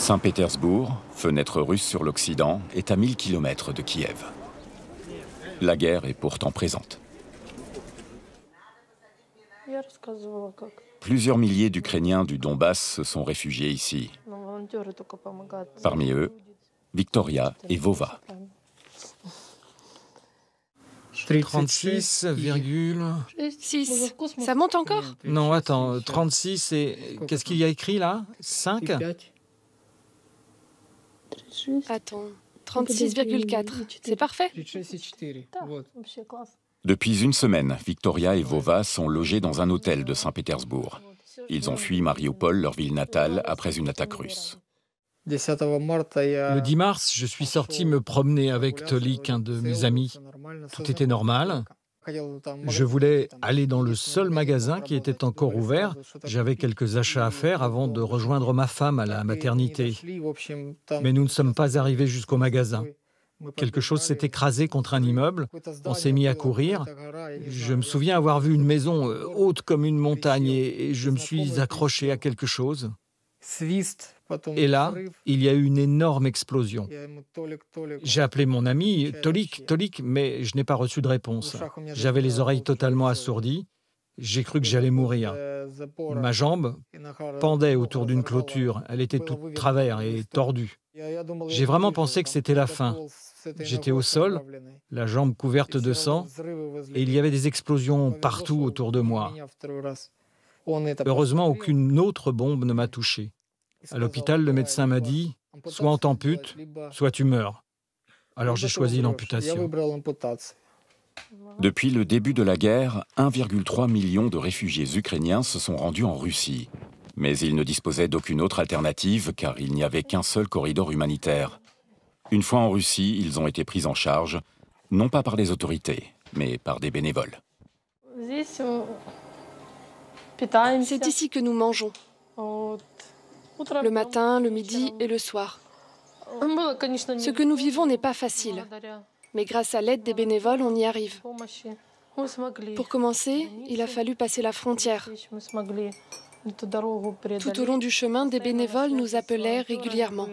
Saint-Pétersbourg, fenêtre russe sur l'Occident, est à 1000 km de Kiev. La guerre est pourtant présente. Plusieurs milliers d'Ukrainiens du Donbass se sont réfugiés ici. Parmi eux, Victoria et Vova. 36,6. Ça monte encore? Non, attends, 36 et... Qu'est-ce qu'il y a écrit là? 5? Attends, 36,4. C'est parfait. Depuis une semaine, Victoria et Vova sont logés dans un hôtel de Saint-Pétersbourg. Ils ont fui Mariupol, leur ville natale, après une attaque russe. Le 10 mars, je suis sorti me promener avec Tolik, un de mes amis. Tout était normal. Je voulais aller dans le seul magasin qui était encore ouvert. J'avais quelques achats à faire avant de rejoindre ma femme à la maternité. Mais nous ne sommes pas arrivés jusqu'au magasin. Quelque chose s'est écrasé contre un immeuble. On s'est mis à courir. Je me souviens avoir vu une maison haute comme une montagne et je me suis accroché à quelque chose. Et là, il y a eu une énorme explosion. J'ai appelé mon ami Tolik, mais je n'ai pas reçu de réponse. J'avais les oreilles totalement assourdies. J'ai cru que j'allais mourir. Ma jambe pendait autour d'une clôture. Elle était toute travers et tordue. J'ai vraiment pensé que c'était la fin. J'étais au sol, la jambe couverte de sang, et il y avait des explosions partout autour de moi. Heureusement, aucune autre bombe ne m'a touché. À l'hôpital, le médecin m'a dit « soit on t'ampute, soit tu meurs ». Alors j'ai choisi l'amputation. Depuis le début de la guerre, 1,3 million de réfugiés ukrainiens se sont rendus en Russie. Mais ils ne disposaient d'aucune autre alternative car il n'y avait qu'un seul corridor humanitaire. Une fois en Russie, ils ont été pris en charge, non pas par les autorités, mais par des bénévoles. C'est ici que nous mangeons. Le matin, le midi et le soir. Ce que nous vivons n'est pas facile, mais grâce à l'aide des bénévoles, on y arrive. Pour commencer, il a fallu passer la frontière. Tout au long du chemin, des bénévoles nous appelaient régulièrement.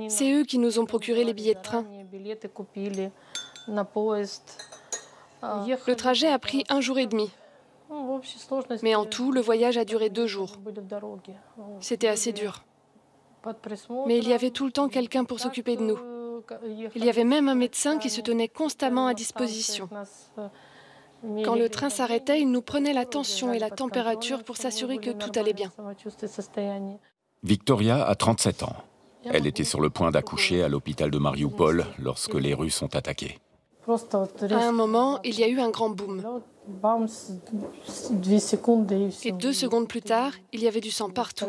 C'est eux qui nous ont procuré les billets de train. Le trajet a pris 1 jour et demi. Mais en tout, le voyage a duré 2 jours. C'était assez dur. Mais il y avait tout le temps quelqu'un pour s'occuper de nous. Il y avait même un médecin qui se tenait constamment à disposition. Quand le train s'arrêtait, il nous prenait la tension et la température pour s'assurer que tout allait bien. Victoria a 37 ans. Elle était sur le point d'accoucher à l'hôpital de Mariupol lorsque les Russes ont attaqué. À un moment, il y a eu un grand boom. Et 2 secondes plus tard, il y avait du sang partout.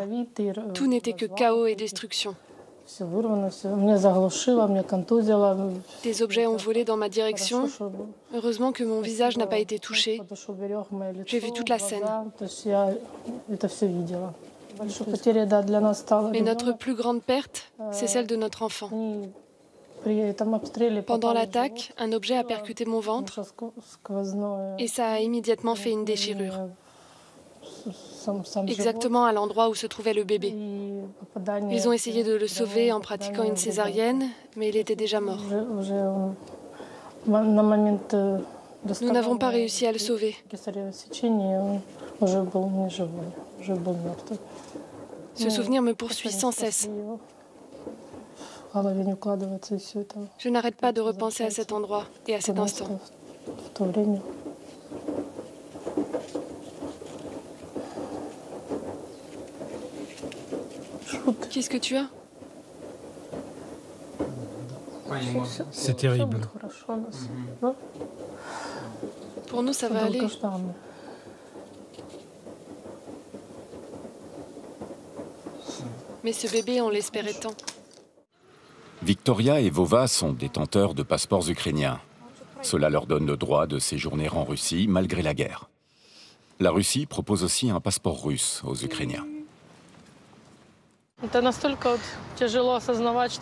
Tout n'était que chaos et destruction. Des objets ont volé dans ma direction. Heureusement que mon visage n'a pas été touché. J'ai vu toute la scène. Mais notre plus grande perte, c'est celle de notre enfant. Pendant l'attaque, un objet a percuté mon ventre et ça a immédiatement fait une déchirure. Exactement à l'endroit où se trouvait le bébé. Ils ont essayé de le sauver en pratiquant une césarienne, mais il était déjà mort. Nous n'avons pas réussi à le sauver. Ce souvenir me poursuit sans cesse. Je n'arrête pas de repenser à cet endroit et à cet instant. Qu'est-ce que tu as? C'est terrible. Pour nous, ça va aller. Mais ce bébé, on l'espérait tant. Victoria et Vova sont détenteurs de passeports ukrainiens. Cela leur donne le droit de séjourner en Russie malgré la guerre. La Russie propose aussi un passeport russe aux Ukrainiens.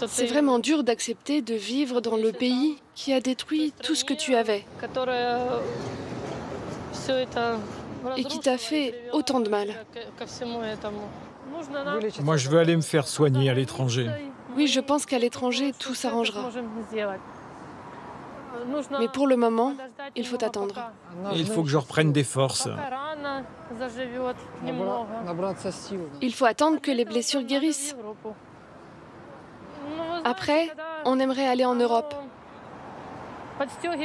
C'est vraiment dur d'accepter de vivre dans le pays qui a détruit tout ce que tu avais et qui t'a fait autant de mal. Moi, je veux aller me faire soigner à l'étranger. Oui, je pense qu'à l'étranger, tout s'arrangera. Mais pour le moment, il faut attendre. Et il faut que je reprenne des forces. Il faut attendre que les blessures guérissent. Après, on aimerait aller en Europe.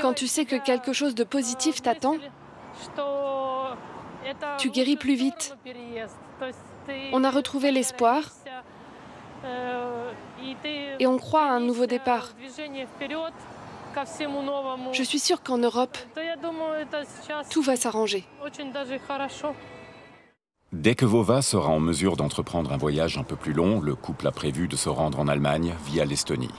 Quand tu sais que quelque chose de positif t'attend, tu guéris plus vite. On a retrouvé l'espoir et on croit à un nouveau départ. Je suis sûre qu'en Europe, tout va s'arranger. Dès que Vova sera en mesure d'entreprendre un voyage un peu plus long, le couple a prévu de se rendre en Allemagne via l'Estonie.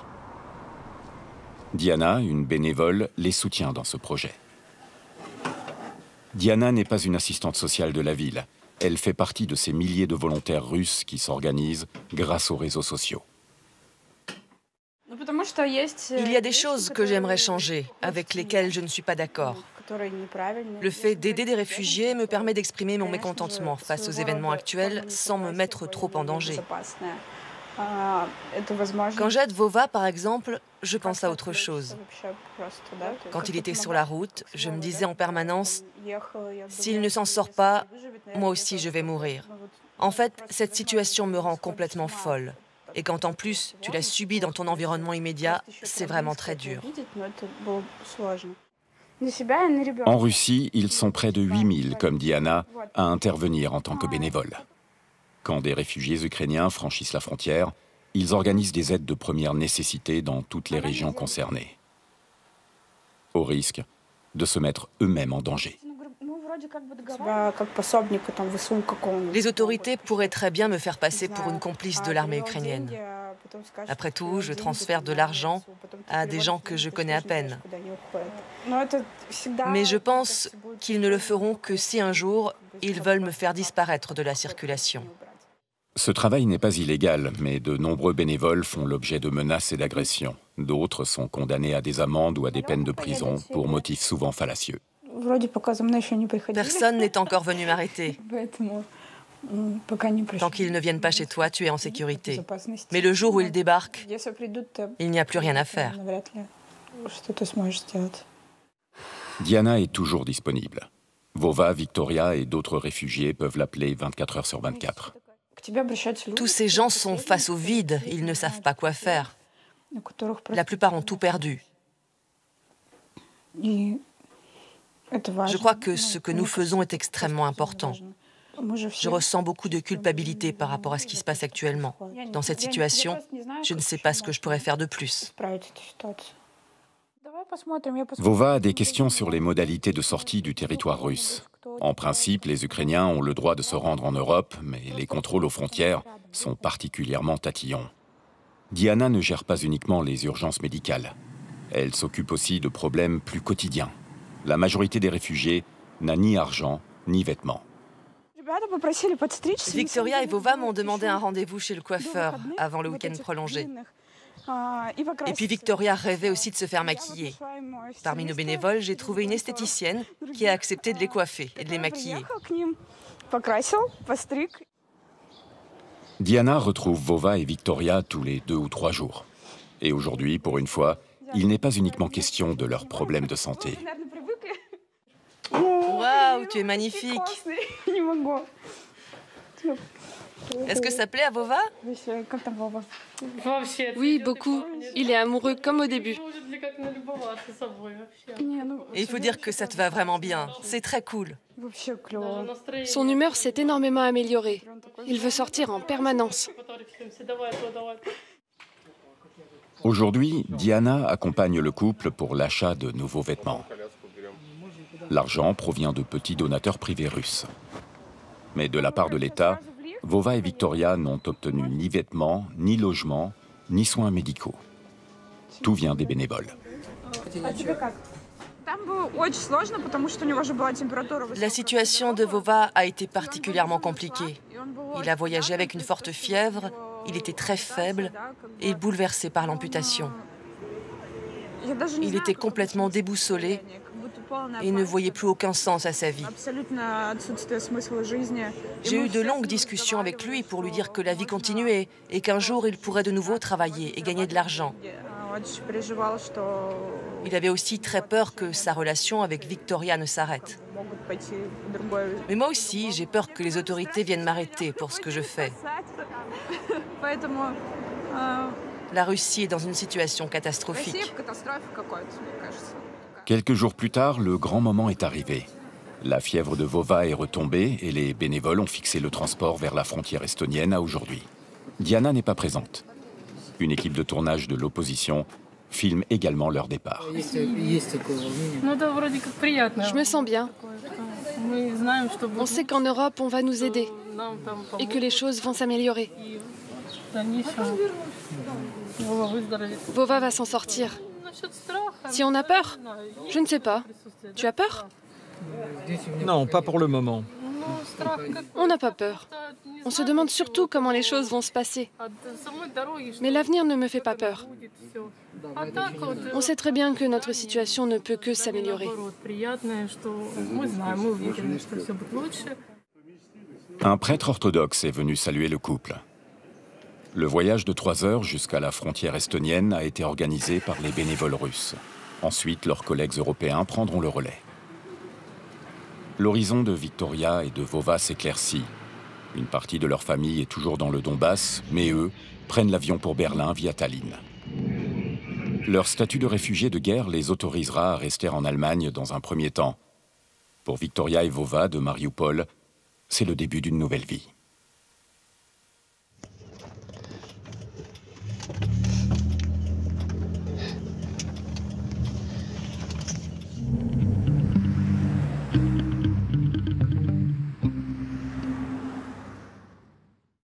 Diana, une bénévole, les soutient dans ce projet. Diana n'est pas une assistante sociale de la ville. Elle fait partie de ces milliers de volontaires russes qui s'organisent grâce aux réseaux sociaux. Il y a des choses que j'aimerais changer, avec lesquelles je ne suis pas d'accord. Le fait d'aider des réfugiés me permet d'exprimer mon mécontentement face aux événements actuels sans me mettre trop en danger. Quand j'aide Vova, par exemple, je pense à autre chose. Quand il était sur la route, je me disais en permanence, s'il ne s'en sort pas, moi aussi je vais mourir. En fait, cette situation me rend complètement folle. Et quand en plus tu l'as subi dans ton environnement immédiat, c'est vraiment très dur. En Russie, ils sont près de 8000, comme Diana, à intervenir en tant que bénévoles. Quand des réfugiés ukrainiens franchissent la frontière, ils organisent des aides de première nécessité dans toutes les régions concernées, au risque de se mettre eux-mêmes en danger. Les autorités pourraient très bien me faire passer pour une complice de l'armée ukrainienne. Après tout, je transfère de l'argent à des gens que je connais à peine. Mais je pense qu'ils ne le feront que si un jour, ils veulent me faire disparaître de la circulation. Ce travail n'est pas illégal, mais de nombreux bénévoles font l'objet de menaces et d'agressions. D'autres sont condamnés à des amendes ou à des peines de prison pour motifs souvent fallacieux. Personne n'est encore venu m'arrêter. Tant qu'ils ne viennent pas chez toi, tu es en sécurité. Mais le jour où ils débarquent, il n'y a plus rien à faire. Diana est toujours disponible. Vova, Victoria et d'autres réfugiés peuvent l'appeler 24 heures sur 24. Tous ces gens sont face au vide, ils ne savent pas quoi faire. La plupart ont tout perdu. Je crois que ce que nous faisons est extrêmement important. Je ressens beaucoup de culpabilité par rapport à ce qui se passe actuellement. Dans cette situation, je ne sais pas ce que je pourrais faire de plus. Vova a des questions sur les modalités de sortie du territoire russe. En principe, les Ukrainiens ont le droit de se rendre en Europe, mais les contrôles aux frontières sont particulièrement tatillons. Diana ne gère pas uniquement les urgences médicales. Elle s'occupe aussi de problèmes plus quotidiens. La majorité des réfugiés n'a ni argent, ni vêtements. Victoria et Vova m'ont demandé un rendez-vous chez le coiffeur avant le week-end prolongé. Et puis Victoria rêvait aussi de se faire maquiller. Parmi nos bénévoles, j'ai trouvé une esthéticienne qui a accepté de les coiffer et de les maquiller. Diana retrouve Vova et Victoria tous les 2 ou 3 jours. Et aujourd'hui, pour une fois, il n'est pas uniquement question de leurs problèmes de santé. Waouh, tu es magnifique! Est-ce que ça plaît à Vova? Oui, beaucoup. Il est amoureux comme au début. Et il faut dire que ça te va vraiment bien. C'est très cool. Son humeur s'est énormément améliorée. Il veut sortir en permanence. Aujourd'hui, Diana accompagne le couple pour l'achat de nouveaux vêtements. L'argent provient de petits donateurs privés russes. Mais de la part de l'État, Vova et Victoria n'ont obtenu ni vêtements, ni logement, ni soins médicaux. Tout vient des bénévoles. La situation de Vova a été particulièrement compliquée. Il a voyagé avec une forte fièvre, il était très faible et bouleversé par l'amputation. Il était complètement déboussolé et ne voyait plus aucun sens à sa vie. J'ai eu de longues discussions avec lui pour lui dire que la vie continuait et qu'un jour il pourrait de nouveau travailler et gagner de l'argent. Il avait aussi très peur que sa relation avec Victoria ne s'arrête. Mais moi aussi, j'ai peur que les autorités viennent m'arrêter pour ce que je fais. La Russie est dans une situation catastrophique. Quelques jours plus tard, le grand moment est arrivé. La fièvre de Vova est retombée et les bénévoles ont fixé le transport vers la frontière estonienne à aujourd'hui. Diana n'est pas présente. Une équipe de tournage de l'opposition filme également leur départ. Je me sens bien. On sait qu'en Europe, on va nous aider et que les choses vont s'améliorer. Vova va s'en sortir. Si on a peur, je ne sais pas. Tu as peur? Non, pas pour le moment. On n'a pas peur. On se demande surtout comment les choses vont se passer. Mais l'avenir ne me fait pas peur. On sait très bien que notre situation ne peut que s'améliorer. Un prêtre orthodoxe est venu saluer le couple. Le voyage de 3 heures jusqu'à la frontière estonienne a été organisé par les bénévoles russes. Ensuite, leurs collègues européens prendront le relais. L'horizon de Victoria et de Vova s'éclaircit. Une partie de leur famille est toujours dans le Donbass, mais eux prennent l'avion pour Berlin via Tallinn. Leur statut de réfugiés de guerre les autorisera à rester en Allemagne dans un premier temps. Pour Victoria et Vova de Mariupol, c'est le début d'une nouvelle vie.